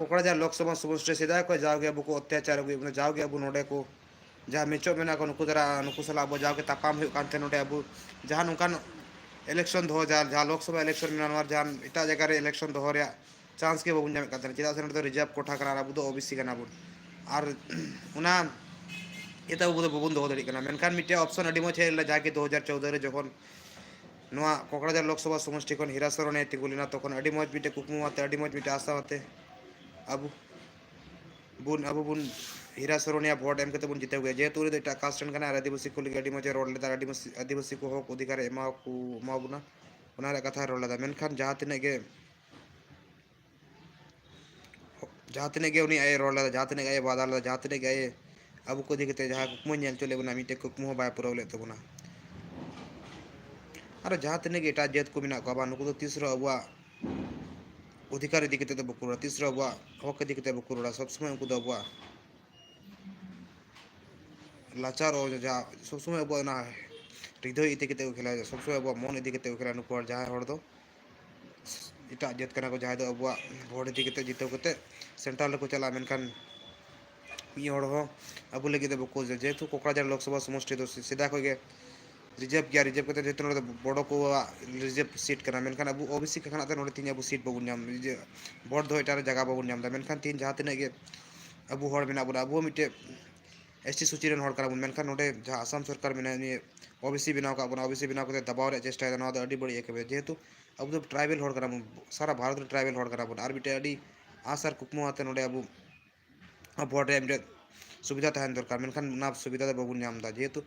कोकराझार लोकसभा समष्टि सेदा को जाओगे अब को अत्याचार हो जाओगे अब नोडे को जहाँ मेचो मेना को नुकु दरा नुकु सला अब जाओगे तापाम हुई कांते नोडे अब जहाँ नुकान इलेक्शन दो जहाँ लोकसभा इलेक्शन में जहाँ इटा जगह रे इलेक्शन दो रे चांस के बाबून जामे कांते चेदा से नोडे रिजर्व कोठा करा अब दो ओबीसी कना बुन और उना इता अब दो बाबून दो दड़ी कना मेनखान मिटे ऑप्शन अडी मो छे जाके 2014 रे जखन नोआ कोकराझार लोकसभा समष्टि खन हीरा सरणे तिगुलिना तखन अडी मज मिटे कुकमु आते अडी मज मिटे आशा आते अब बुन हीरा सरवनिया भोट एम बन जिते गए जेहेतु उनी कास्ट आदिवासी को लगे मजे रोड लेदा आदिवासी को हक अधिकार एमाबना कथा रोड लेदा मेनखान जहाँ तिने उनी आए रोड लेदा जहाँ तिने आए वादा लेदा जहाँ तिने आए अब को इदी जहाँ कुकमु नेल चले बना मिटे कुकमु बाय पुराव ले तबना और जहाँ तिने एटा जात को मेना को नुकु तीस अब अधिकार इदी बकुरा तीस अब हक इदी बकुरा सब समय उनको अब लाचार और जहाँ सब समय अब हृदय इदी खेला सब समय अब मन इदी खेला नुकु जहाँ दो इटा जात को जहाँ दो अब भोट इदी जितव सेंट्रल को चला मेनखान अब लगे बको जेहेतु कोकराझार लोकसभा समष्टि दो सीधा खगे रिजर्व गया रिजर्व करते बड़ो को रिजर्व सीट करना मेनखान अब ओबीसी खाना नोड़े तीन अब सीट बाबून नाम भोट दो एटारे जगह बाबून नाम मेनखान तीन जहाँ तीन गे अब हर मेना बना अब मिट्टे एसटी सूची रेन हर कराबून मेनखान नोड़े जहाँ आसाम सरकार मेना ओबीसी बनाव का बना ओबीसी बनाव करते दबाव रे चेष्टा ना अड़ी बड़ी एक जेहेतु अब तो ट्राइबल हर कराबून सारा भारत रे ट्राइबल हर कराबून और मिट्टे अड़ी आसार कुकमु आते नोड़े अब भोट रे मिट्टे सुविधा तहन दरकार मेनखान ना सुविधा बाबून नाम जेहेतु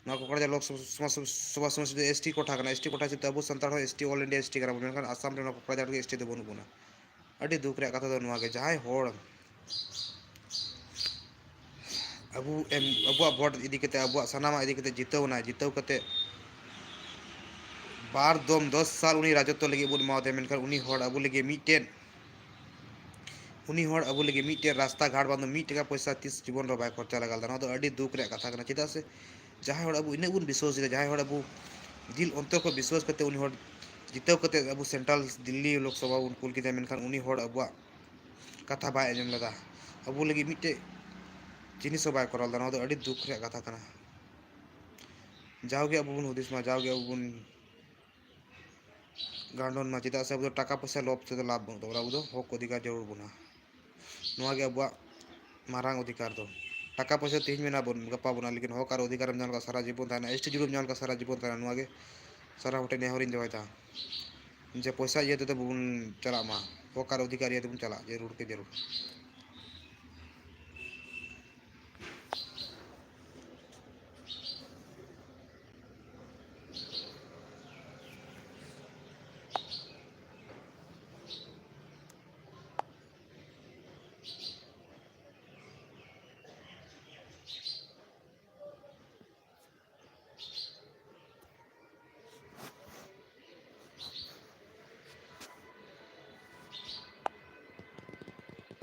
कोकराझार लोकसभा समष्टि एसटी कोठा एसटी कोठा से अब सानताड़ एसटी ऑल इंडिया एसटी करा आसाम कोकराझार एसटी दो बनूबना अड़ी दुख रे कथा दो जहाँ हर अब अब भोट इदी अब सानामा इदी जितवना जितव कते बार दम 10 साल उनी राजत्व लगे बन एमादे मेनखान उनी हर अब लगे मिट्टेन उनी हर अब लगे मिट्टे रास्ता घाट बांधो 1 टका पैसा 30 जीवन रो बाय खर्चा लगा दो अड़ी दुख रे कथा चेदा से जहाँ अब इन बन विश्वास जहाँ अब दिल अंतर को विश्वास करते उनी हर जितव करते अब सेंट्रल दिल्ली लोकसभा उन कुल के मेनखान उनी हर अब कथा बाय आजम लेदा अब लगे मिट्टे जिनिस बाय कराल दो अड़ी दुख रे कथा कना जाओगे अब बन हुदिस मा जाओगे अब बन गांडन मा चेदा से अब टाका पैसा लोभ से लाभ बन अब हक अधिकार जरूर बना अब मारांग अधिकार दो टाका पैसा तेज में ना बन गपा बना लेकिन हक और अधिकार जान का सारा जीवन था एसटी जुड़ूम जान का सारा जीवन था सारा हटे नेहरिन जवाई था जे पैसा ये तो बन चला मा हक और अधिकार ये बन चला जरूर के जरूर।